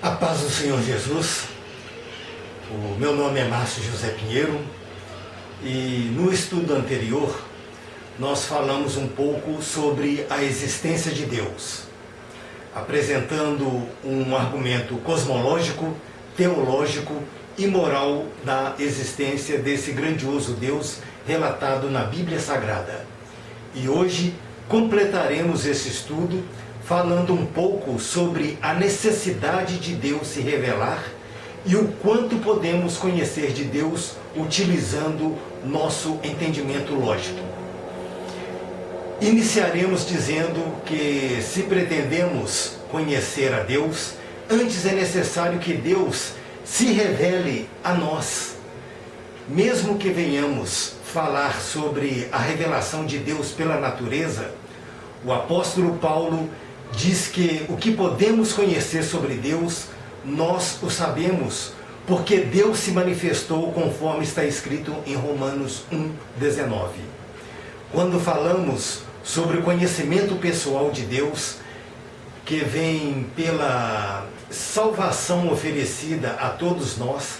A paz do Senhor Jesus. O meu nome é Márcio José Pinheiro e no estudo anterior nós falamos um pouco sobre a existência de Deus, apresentando um argumento cosmológico, teológico e moral da existência desse grandioso Deus relatado na Bíblia Sagrada. E hoje completaremos esse estudo falando um pouco sobre a necessidade de Deus se revelar e o quanto podemos conhecer de Deus utilizando nosso entendimento lógico. Iniciaremos dizendo que se pretendemos conhecer a Deus, antes é necessário que Deus se revele a nós. Mesmo que venhamos falar sobre a revelação de Deus pela natureza, o apóstolo Paulo diz que o que podemos conhecer sobre Deus, nós o sabemos, porque Deus se manifestou conforme está escrito em Romanos 1,19. Quando falamos sobre o conhecimento pessoal de Deus, que vem pela salvação oferecida a todos nós,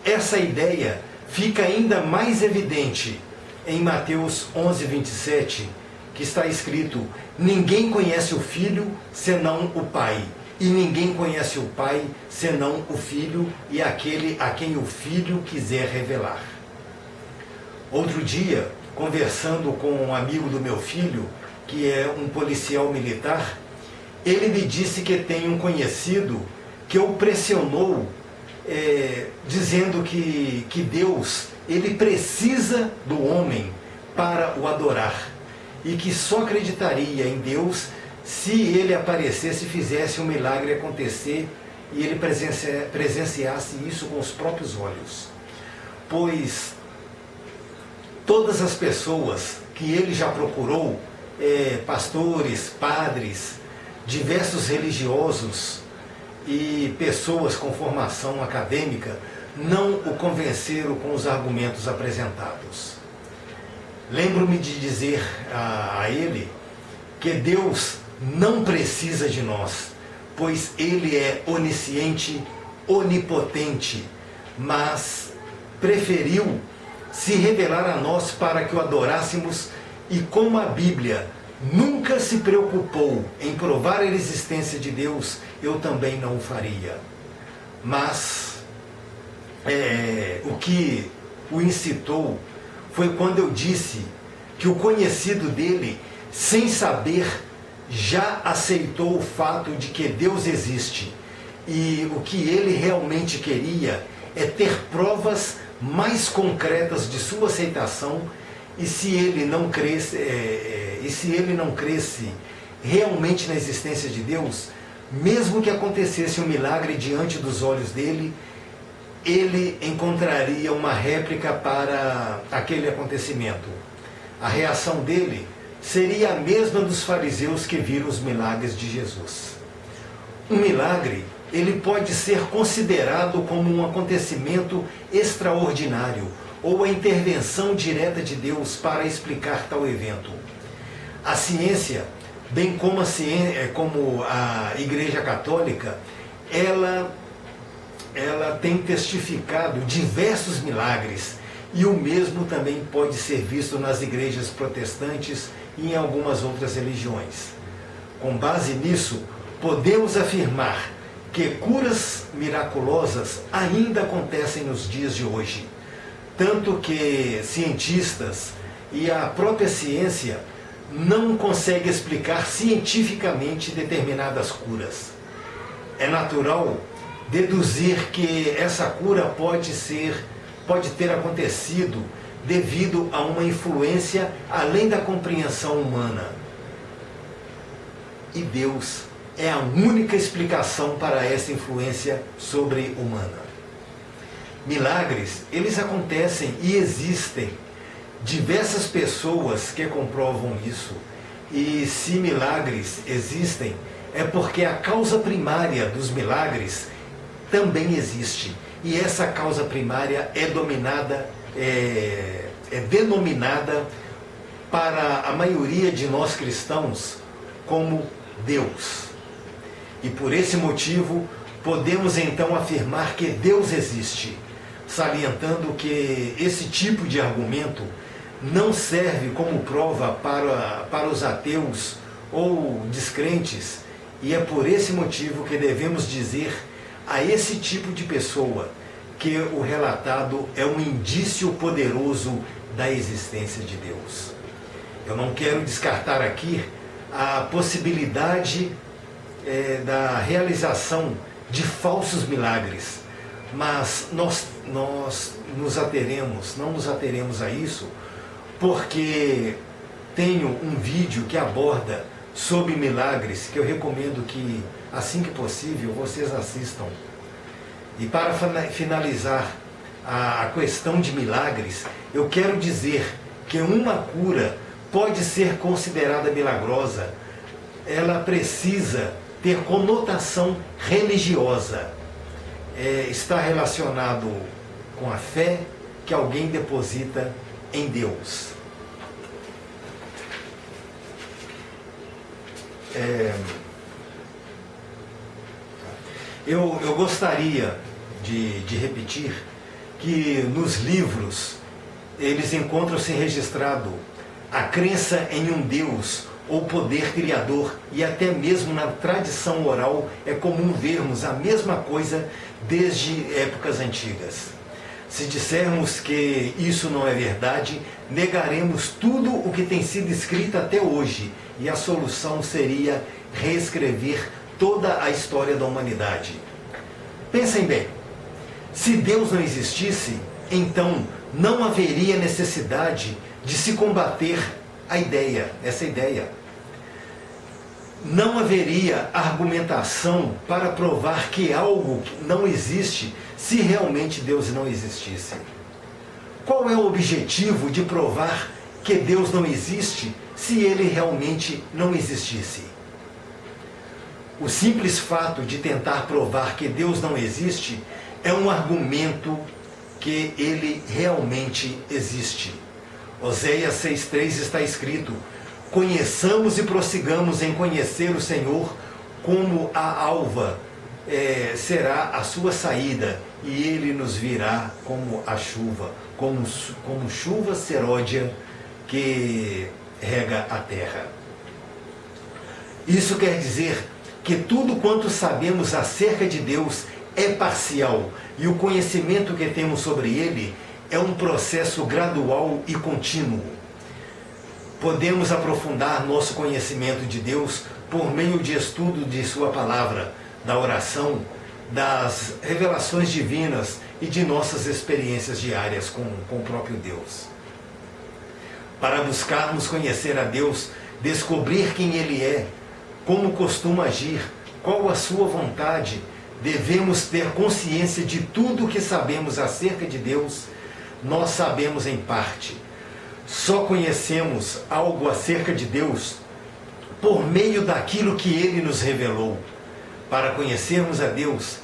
essa ideia fica ainda mais evidente em Mateus 11:27, que está escrito: ninguém conhece o Filho senão o Pai, e ninguém conhece o Pai senão o Filho e aquele a quem o Filho quiser revelar. Outro dia, conversando com um amigo do meu filho, que é um policial militar, ele me disse que tem um conhecido que o pressionou, dizendo que Deus, ele precisa do homem para o adorar, e que só acreditaria em Deus se ele aparecesse e fizesse um milagre acontecer e ele presenciasse isso com os próprios olhos. Pois todas as pessoas que ele já procurou, pastores, padres, diversos religiosos e pessoas com formação acadêmica, não o convenceram com os argumentos apresentados. Lembro-me de dizer a ele que Deus não precisa de nós, pois Ele é onisciente, onipotente, mas preferiu se revelar a nós para que o adorássemos, e como a Bíblia nunca se preocupou em provar a existência de Deus, eu também não o faria. Mas o que o incitou foi quando eu disse que o conhecido dele, sem saber, já aceitou o fato de que Deus existe. E o que ele realmente queria é ter provas mais concretas de sua aceitação, e se ele não cresce, realmente na existência de Deus, mesmo que acontecesse um milagre diante dos olhos dele, ele encontraria uma réplica para aquele acontecimento. A reação dele seria a mesma dos fariseus que viram os milagres de Jesus. Um milagre, ele pode ser considerado como um acontecimento extraordinário ou a intervenção direta de Deus para explicar tal evento. A ciência, bem como a Igreja Católica, ela tem testificado diversos milagres, e o mesmo também pode ser visto nas igrejas protestantes e em algumas outras religiões. Com base nisso, podemos afirmar que curas miraculosas ainda acontecem nos dias de hoje, tanto que cientistas e a própria ciência não conseguem explicar cientificamente determinadas curas. É natural deduzir que essa cura pode ter acontecido devido a uma influência além da compreensão humana. E Deus é a única explicação para essa influência sobre-humana. Milagres, eles acontecem e existem. Diversas pessoas que comprovam isso. E se milagres existem, é porque a causa primária dos milagres também existe. E essa causa primária é denominada para a maioria de nós cristãos como Deus. E por esse motivo podemos então afirmar que Deus existe, salientando que esse tipo de argumento não serve como prova para os ateus ou descrentes, e é por esse motivo que devemos dizer a esse tipo de pessoa que o relatado é um indício poderoso da existência de Deus. Eu não quero descartar aqui a possibilidade da realização de falsos milagres, mas nós não nos ateremos a isso, porque tenho um vídeo que aborda sobre milagres, que eu recomendo que, assim que possível, vocês assistam. E para finalizar a questão de milagres, eu quero dizer que uma cura pode ser considerada milagrosa, ela precisa ter conotação religiosa. Está relacionado com a fé que alguém deposita em Deus. Eu gostaria de repetir que nos livros eles encontram-se registrado a crença em um Deus ou poder criador, e até mesmo na tradição oral é comum vermos a mesma coisa desde épocas antigas. Se dissermos que isso não é verdade, negaremos tudo o que tem sido escrito até hoje, e a solução seria reescrever toda a história da humanidade. Pensem bem, se Deus não existisse, então não haveria necessidade de se combater essa ideia. Não haveria argumentação para provar que algo não existe se realmente Deus não existisse. Qual é o objetivo de provar que Deus não existe se ele realmente não existisse? O simples fato de tentar provar que Deus não existe é um argumento que ele realmente existe. Oséias 6,3 está escrito: conheçamos e prossigamos em conhecer o Senhor, como a alva será a sua saída, e ele nos virá como a chuva, como chuva seródia que rega a terra. Isso quer dizer que tudo quanto sabemos acerca de Deus é parcial, e o conhecimento que temos sobre ele é um processo gradual e contínuo. Podemos aprofundar nosso conhecimento de Deus por meio de estudo de sua palavra, da oração, das revelações divinas e de nossas experiências diárias com o próprio Deus. Para buscarmos conhecer a Deus, descobrir quem Ele é, como costuma agir, qual a sua vontade, devemos ter consciência de tudo o que sabemos acerca de Deus. Nós sabemos em parte. Só conhecemos algo acerca de Deus por meio daquilo que Ele nos revelou. Para conhecermos a Deus,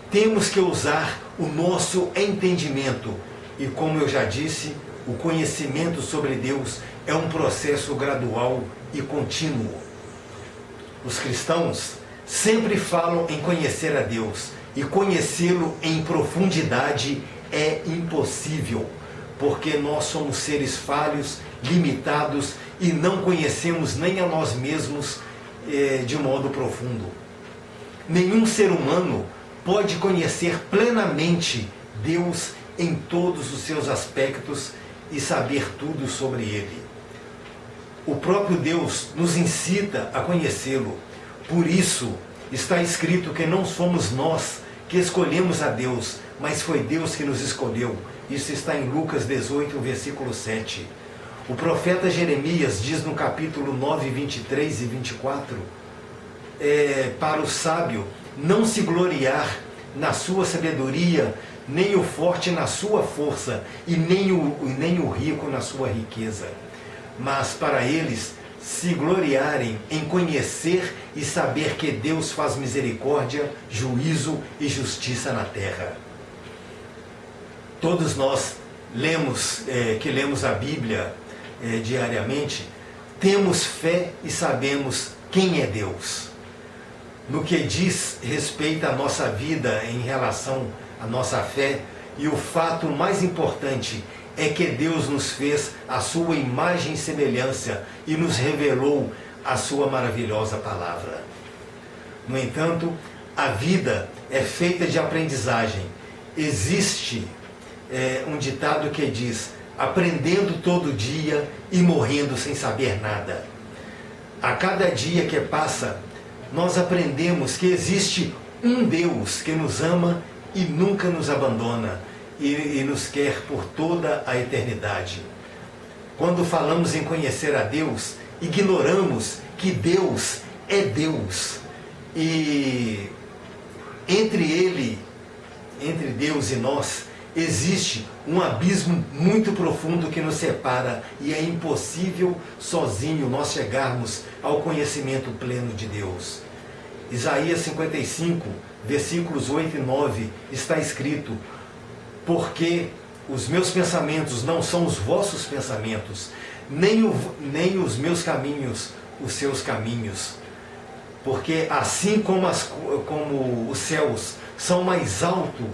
temos que usar o nosso entendimento. E como eu já disse, o conhecimento sobre Deus é um processo gradual e contínuo. Os cristãos sempre falam em conhecer a Deus, e conhecê-lo em profundidade é impossível, porque nós somos seres falhos, limitados, e não conhecemos nem a nós mesmos de modo profundo. Nenhum ser humano pode conhecer plenamente Deus em todos os seus aspectos e saber tudo sobre Ele. O próprio Deus nos incita a conhecê-lo. Por isso, está escrito que não somos nós que escolhemos a Deus, mas foi Deus que nos escolheu. Isso está em Lucas 18, versículo 7. O profeta Jeremias diz no capítulo 9, 23 e 24, para o sábio não se gloriar na sua sabedoria, nem o forte na sua força, e nem o rico na sua riqueza. Mas para eles se gloriarem em conhecer e saber que Deus faz misericórdia, juízo e justiça na terra. Todos nós que lemos a Bíblia diariamente, temos fé e sabemos quem é Deus. no que diz respeito à nossa vida em relação à nossa fé, e o fato mais importante é que Deus nos fez a sua imagem e semelhança e nos revelou a sua maravilhosa palavra. No entanto, a vida é feita de aprendizagem. Existe um ditado que diz: aprendendo todo dia e morrendo sem saber nada. A cada dia que passa, nós aprendemos que existe um Deus que nos ama e nunca nos abandona e nos quer por toda a eternidade. Quando falamos em conhecer a Deus, ignoramos que Deus é Deus. E entre Deus e nós, existe um abismo muito profundo que nos separa e é impossível sozinho nós chegarmos ao conhecimento pleno de Deus. Isaías 55, versículos 8 e 9, está escrito: porque os meus pensamentos não são os vossos pensamentos, nem os meus caminhos os seus caminhos. Porque assim como os céus são mais altos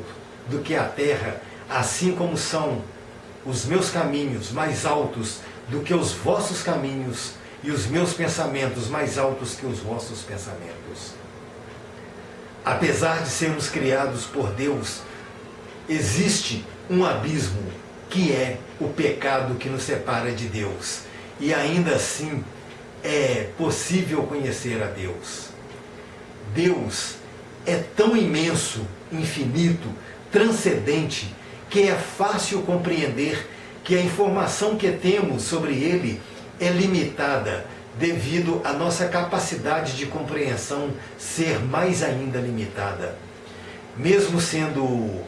do que a terra, assim como são os meus caminhos mais altos do que os vossos caminhos, e os meus pensamentos mais altos que os vossos pensamentos. Apesar de sermos criados por Deus, existe um abismo, que é o pecado que nos separa de Deus. E ainda assim é possível conhecer a Deus. Deus é tão imenso, infinito, transcendente, que é fácil compreender que a informação que temos sobre Ele é limitada, devido à nossa capacidade de compreensão ser mais ainda limitada. Mesmo sendo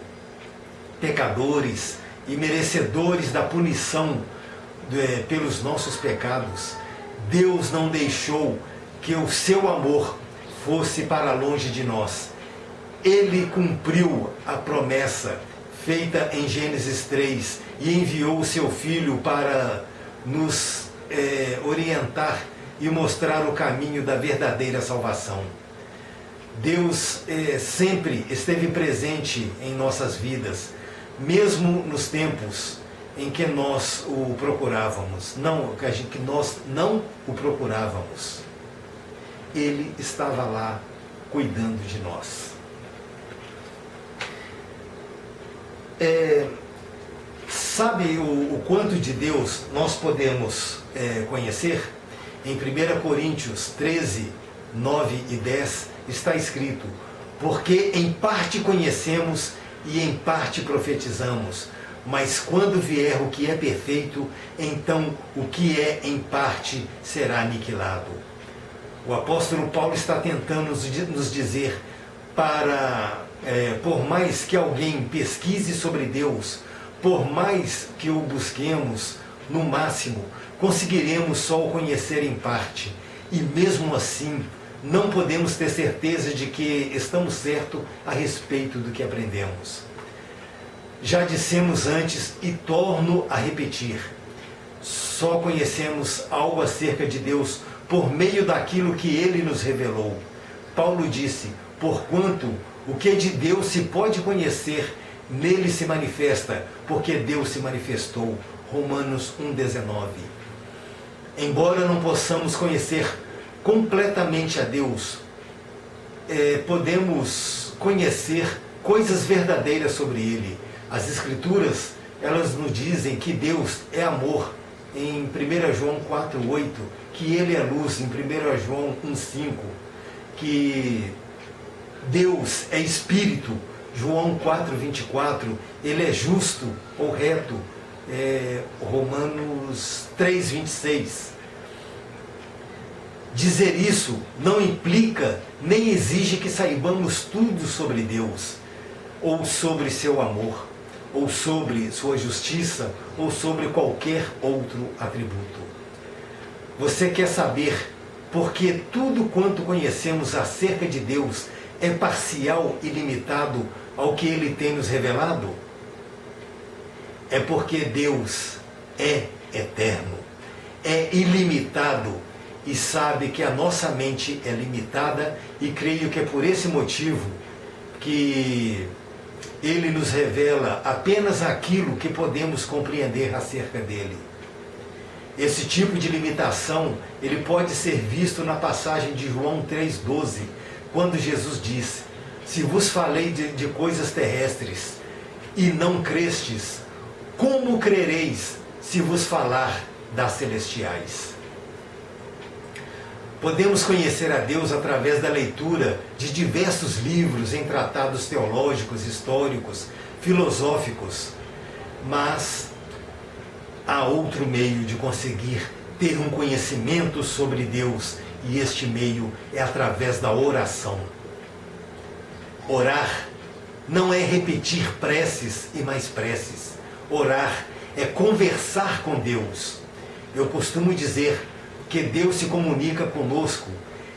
pecadores e merecedores da punição pelos nossos pecados, Deus não deixou que o seu amor fosse para longe de nós. Ele cumpriu a promessa feita em Gênesis 3 e enviou o seu Filho para nos orientar e mostrar o caminho da verdadeira salvação. Deus sempre esteve presente em nossas vidas, mesmo nos tempos em que nós o procurávamos, que nós não o procurávamos. Ele estava lá cuidando de nós. Sabe o quanto de Deus nós podemos conhecer? Em 1 Coríntios 13, 9 e 10 está escrito: porque em parte conhecemos e em parte profetizamos, mas quando vier o que é perfeito, então o que é em parte será aniquilado. O apóstolo Paulo está tentando nos dizer por mais que alguém pesquise sobre Deus, por mais que o busquemos, no máximo, conseguiremos só o conhecer em parte. E mesmo assim, não podemos ter certeza de que estamos certos a respeito do que aprendemos. Já dissemos antes e torno a repetir: só conhecemos algo acerca de Deus por meio daquilo que Ele nos revelou. Paulo disse: porquanto o que de Deus se pode conhecer, nele se manifesta, porque Deus se manifestou. Romanos 1,19. Embora não possamos conhecer completamente a Deus, podemos conhecer coisas verdadeiras sobre Ele. As Escrituras, elas nos dizem que Deus é amor, em 1 João 4,8, que Ele é luz, em 1 João 1,5, que Deus é Espírito, João 4,24, Ele é justo ou reto, Romanos 3,26. Dizer isso não implica nem exige que saibamos tudo sobre Deus, ou sobre seu amor, ou sobre sua justiça, ou sobre qualquer outro atributo. Você quer saber por que tudo quanto conhecemos acerca de Deus é parcial e limitado ao que Ele tem nos revelado? É porque Deus é eterno, é ilimitado e sabe que a nossa mente é limitada, e creio que é por esse motivo que Ele nos revela apenas aquilo que podemos compreender acerca dele. Esse tipo de limitação, ele pode ser visto na passagem de João 3,12, quando Jesus diz: se vos falei de coisas terrestres e não crestes, como crereis se vos falar das celestiais? Podemos conhecer a Deus através da leitura de diversos livros em tratados teológicos, históricos, filosóficos, mas há outro meio de conseguir ter um conhecimento sobre Deus, e este meio é através da oração. Orar não é repetir preces e mais preces. Orar é conversar com Deus. Eu costumo dizer que Deus se comunica conosco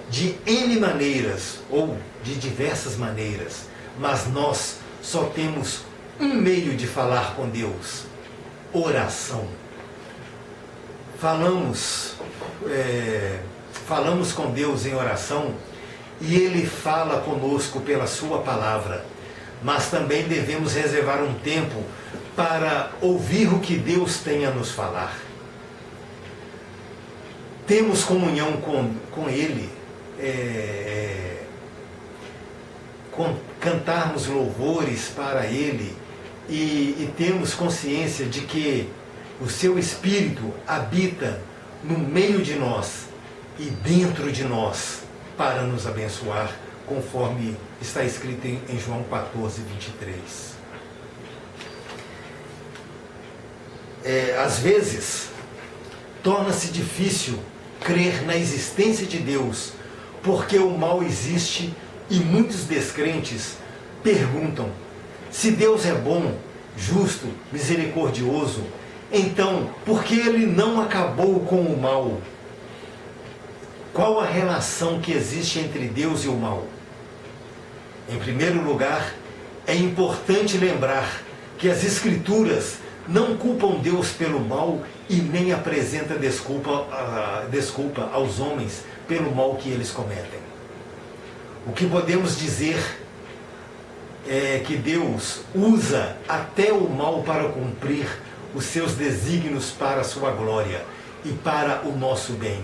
de N maneiras, ou de diversas maneiras, mas nós só temos um meio de falar com Deus: oração. Falamos com Deus em oração, e Ele fala conosco pela sua palavra, mas também devemos reservar um tempo para ouvir o que Deus tem a nos falar. Temos comunhão com Ele, cantarmos louvores para Ele, e temos consciência de que o seu Espírito habita no meio de nós e dentro de nós para nos abençoar, conforme está escrito em João 14:23. Às vezes, torna-se difícil crer na existência de Deus, porque o mal existe, e muitos descrentes perguntam: se Deus é bom, justo, misericordioso, então por que Ele não acabou com o mal? Qual a relação que existe entre Deus e o mal? Em primeiro lugar, é importante lembrar que as Escrituras não culpam Deus pelo mal e nem apresenta desculpa aos homens pelo mal que eles cometem. O que podemos dizer é que Deus usa até o mal para cumprir os seus desígnios para a sua glória e para o nosso bem.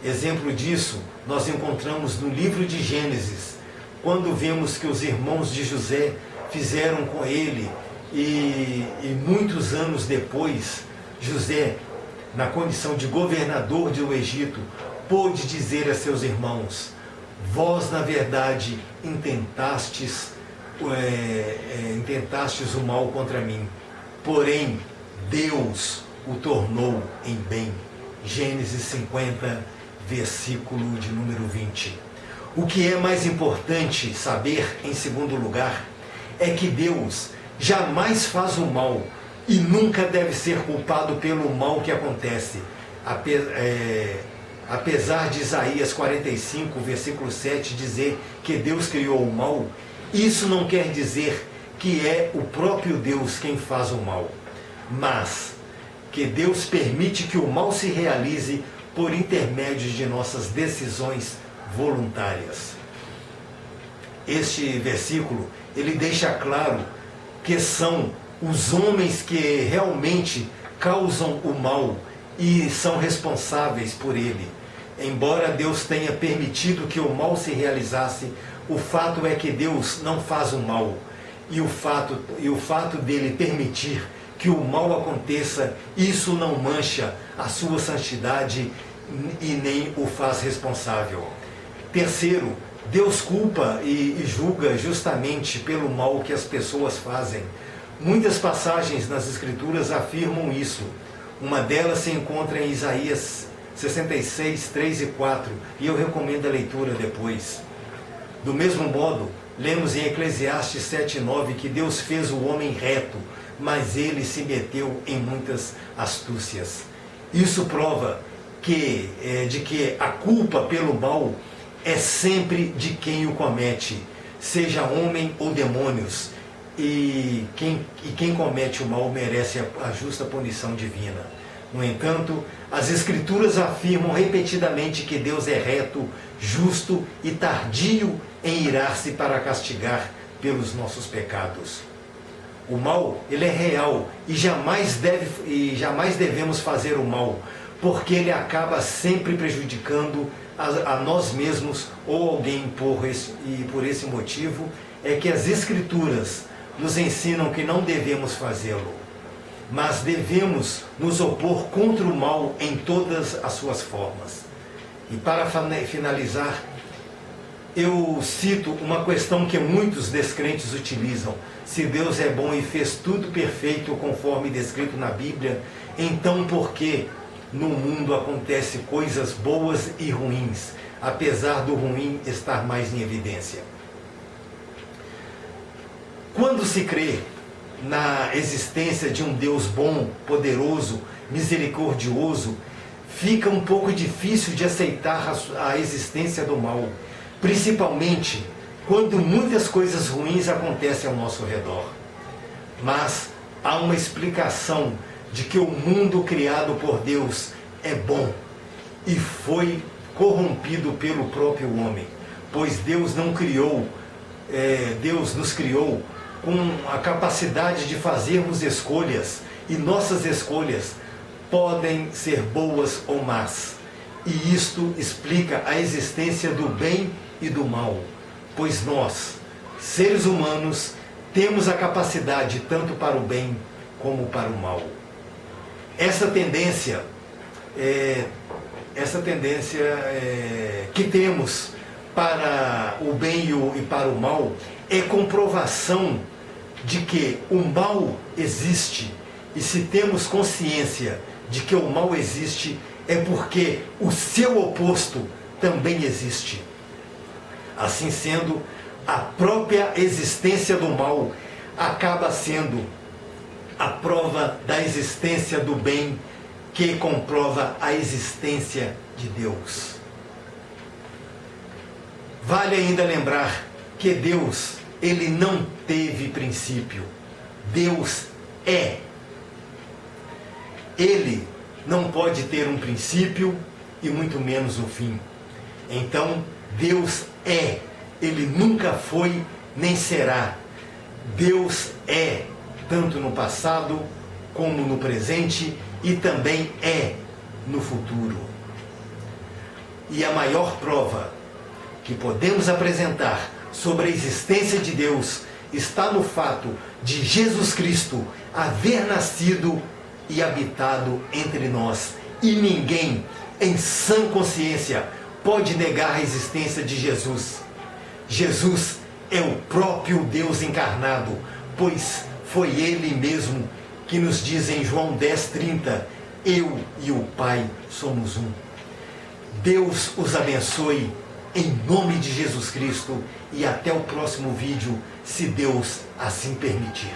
Exemplo disso nós encontramos no livro de Gênesis, quando vemos que os irmãos de José fizeram com ele, e muitos anos depois, José, na condição de governador do Egito, pôde dizer a seus irmãos: vós, na verdade, intentastes o mal contra mim, porém Deus o tornou em bem. Gênesis 50, versículo de número 20. O que é mais importante saber, em segundo lugar, é que Deus jamais faz o mal e nunca deve ser culpado pelo mal que acontece. Apesar de Isaías 45, versículo 7, dizer que Deus criou o mal, isso não quer dizer que é o próprio Deus quem faz o mal, mas que Deus permite que o mal se realize por intermédio de nossas decisões voluntárias. Este versículo, ele deixa claro que são os homens que realmente causam o mal e são responsáveis por ele. Embora Deus tenha permitido que o mal se realizasse, o fato é que Deus não faz o mal. E o fato dele permitir que o mal aconteça, isso não mancha a sua santidade e nem o faz responsável. Terceiro, Deus culpa e julga justamente pelo mal que as pessoas fazem. Muitas passagens nas Escrituras afirmam isso. Uma delas se encontra em Isaías 66, 3 e 4, e eu recomendo a leitura depois. Do mesmo modo, lemos em Eclesiastes 7, 9 que Deus fez o homem reto, mas ele se meteu em muitas astúcias. Isso prova de que a culpa pelo mal é sempre de quem o comete, seja homem ou demônios, e quem comete o mal merece a justa punição divina. No entanto, as Escrituras afirmam repetidamente que Deus é reto, justo e tardio em irar-se para castigar pelos nossos pecados. O mal, ele é real e jamais devemos fazer o mal, porque ele acaba sempre prejudicando a nós mesmos ou alguém, e por esse motivo é que as Escrituras nos ensinam que não devemos fazê-lo, mas devemos nos opor contra o mal em todas as suas formas. E para finalizar, eu cito uma questão que muitos descrentes utilizam: se Deus é bom e fez tudo perfeito conforme descrito na Bíblia, então por que no mundo acontecem coisas boas e ruins, apesar do ruim estar mais em evidência? Quando se crê na existência de um Deus bom, poderoso, misericordioso, fica um pouco difícil de aceitar a existência do mal, principalmente quando muitas coisas ruins acontecem ao nosso redor. Mas há uma explicação de que o mundo criado por Deus é bom e foi corrompido pelo próprio homem, pois Deus nos criou com a capacidade de fazermos escolhas, e nossas escolhas podem ser boas ou más. E isto explica a existência do bem e do mal, pois nós, seres humanos, temos a capacidade tanto para o bem como para o mal. Essa tendência que temos para o bem e para o mal é comprovação de que o mal existe, e se temos consciência de que o mal existe, é porque o seu oposto também existe. Assim sendo, a própria existência do mal acaba sendo a prova da existência do bem, que comprova a existência de Deus. Vale ainda lembrar que Deus, ele não teve princípio. Deus é. Ele não pode ter um princípio e muito menos um fim. Então, Deus é. Ele nunca foi nem será. Deus é, tanto no passado como no presente, e também é no futuro. E a maior prova que podemos apresentar sobre a existência de Deus está no fato de Jesus Cristo haver nascido e habitado entre nós. E ninguém, em sã consciência, pode negar a existência de Jesus. Jesus é o próprio Deus encarnado, pois foi Ele mesmo que nos diz em João 10:30, eu e o Pai somos um. Deus os abençoe em nome de Jesus Cristo, e até o próximo vídeo, se Deus assim permitir.